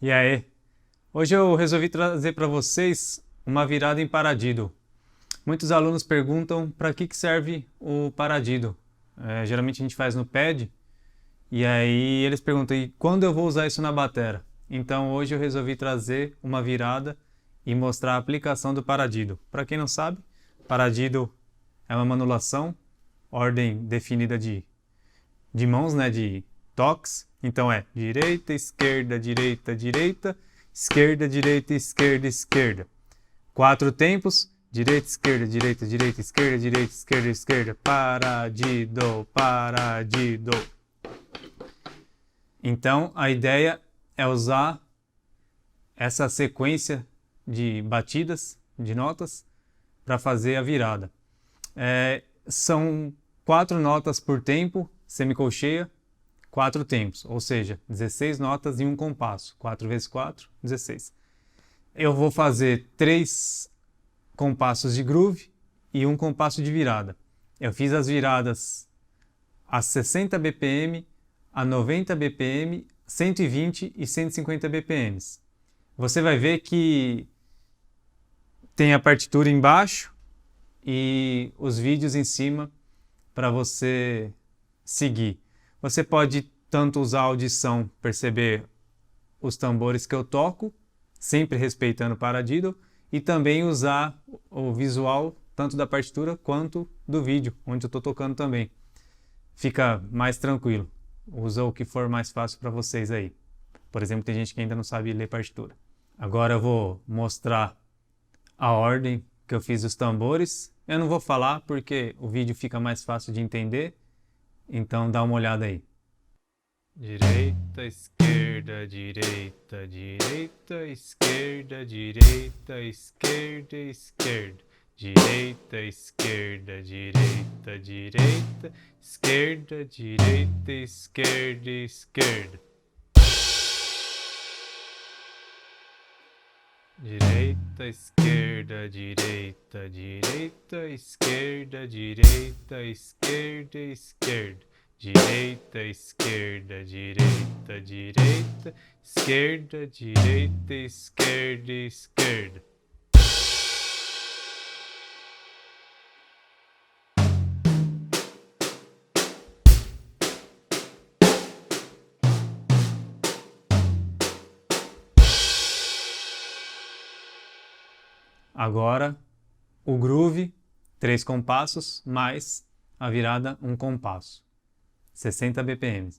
E aí? Hoje eu resolvi trazer para vocês uma virada em paradiddle. Muitos alunos perguntam para que serve o paradiddle. Geralmente a gente faz no pad e aí eles perguntam e quando eu vou usar isso na batera? Então hoje eu resolvi trazer uma virada e mostrar a aplicação do paradiddle. Para quem não sabe, paradiddle é uma manulação, ordem definida de mãos, né, de toques. Então é direita, esquerda, direita, direita, esquerda, direita, esquerda, esquerda. 4 tempos, direita, esquerda, direita, direita, esquerda, direita, esquerda, esquerda, paradiddle, paradiddle. Então a ideia é usar essa sequência de batidas, de notas, para fazer a virada. São 4 notas por tempo, semicolcheia, 4 tempos, ou seja, 16 notas em um compasso. 4 vezes 4, 16. Eu vou fazer 3 compassos de groove e um compasso de virada. Eu fiz as viradas a 60 BPM, a 90 BPM, 120 e 150 BPM. Você vai ver que tem a partitura embaixo e os vídeos em cima para você seguir. Você pode tanto usar a audição, perceber os tambores que eu toco, sempre respeitando o paradiddle, e também usar o visual tanto da partitura quanto do vídeo, onde eu estou tocando também. Fica mais tranquilo. Usa o que for mais fácil para vocês aí. Por exemplo, tem gente que ainda não sabe ler partitura. Agora eu vou mostrar a ordem que eu fiz os tambores. Eu não vou falar porque o vídeo fica mais fácil de entender. Então dá uma olhada aí. Direita, esquerda, direita, direita, esquerda, direita, esquerda, esquerda. Direita, esquerda, direita, direita, esquerda, direita, esquerda, esquerda. Direita, esquerda, direita, direita, esquerda, direita, esquerda, esquerda. Direita, esquerda, direita, direita, esquerda, direita, esquerda, esquerda. Agora, o groove, 3 compassos, mais a virada, 1 compasso. 60 BPM.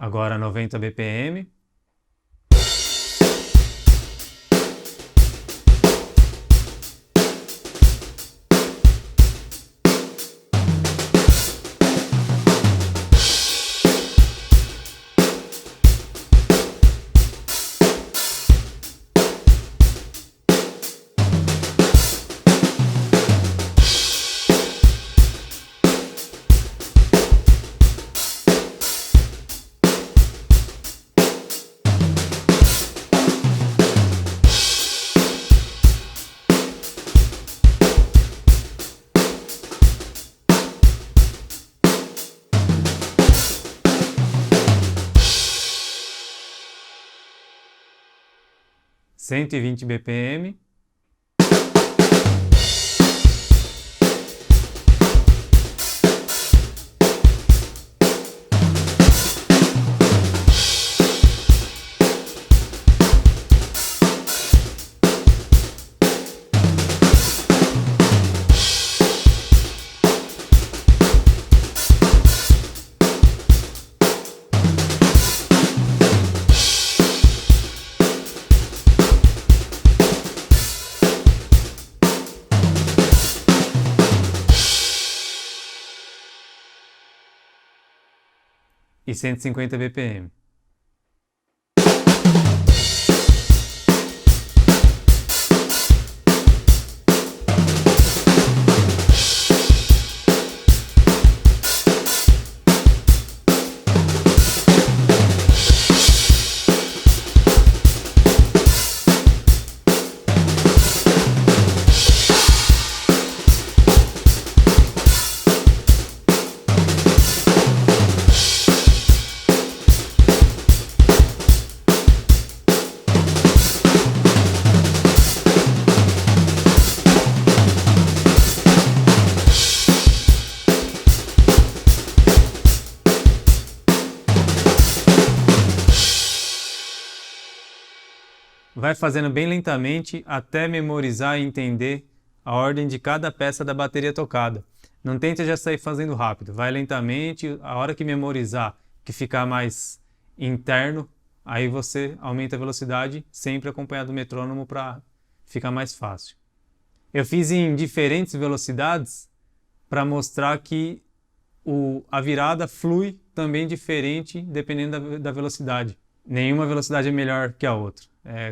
Agora 90 BPM. (120 BPM). e 150 BPM. Vai fazendo bem lentamente até memorizar e entender a ordem de cada peça da bateria tocada. Não tenta já sair fazendo rápido, vai lentamente, a hora que memorizar, que ficar mais interno, aí você aumenta a velocidade, sempre acompanhado do metrônomo para ficar mais fácil. Eu fiz em diferentes velocidades para mostrar que a virada flui também diferente dependendo da velocidade. Nenhuma velocidade é melhor que a outra.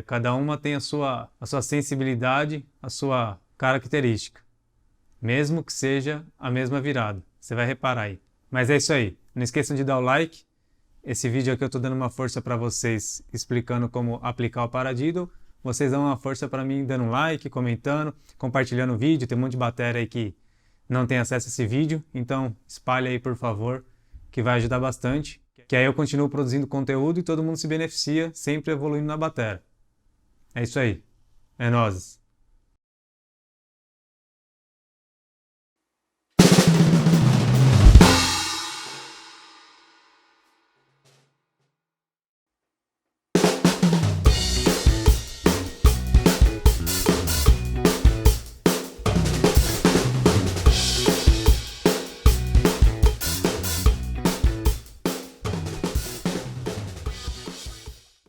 Cada uma tem a sua sensibilidade, a sua característica. Mesmo que seja a mesma virada. Você vai reparar aí. Mas é isso aí. Não esqueçam de dar o like. Esse vídeo aqui eu estou dando uma força para vocês, explicando como aplicar o Paradiddle. Vocês dão uma força para mim dando um like, comentando, compartilhando o vídeo. Tem um monte de bateria aí que não tem acesso a esse vídeo. Então espalhe aí, por favor, que vai ajudar bastante. Que aí eu continuo produzindo conteúdo e todo mundo se beneficia, sempre evoluindo na bateria. É isso aí. É nóis.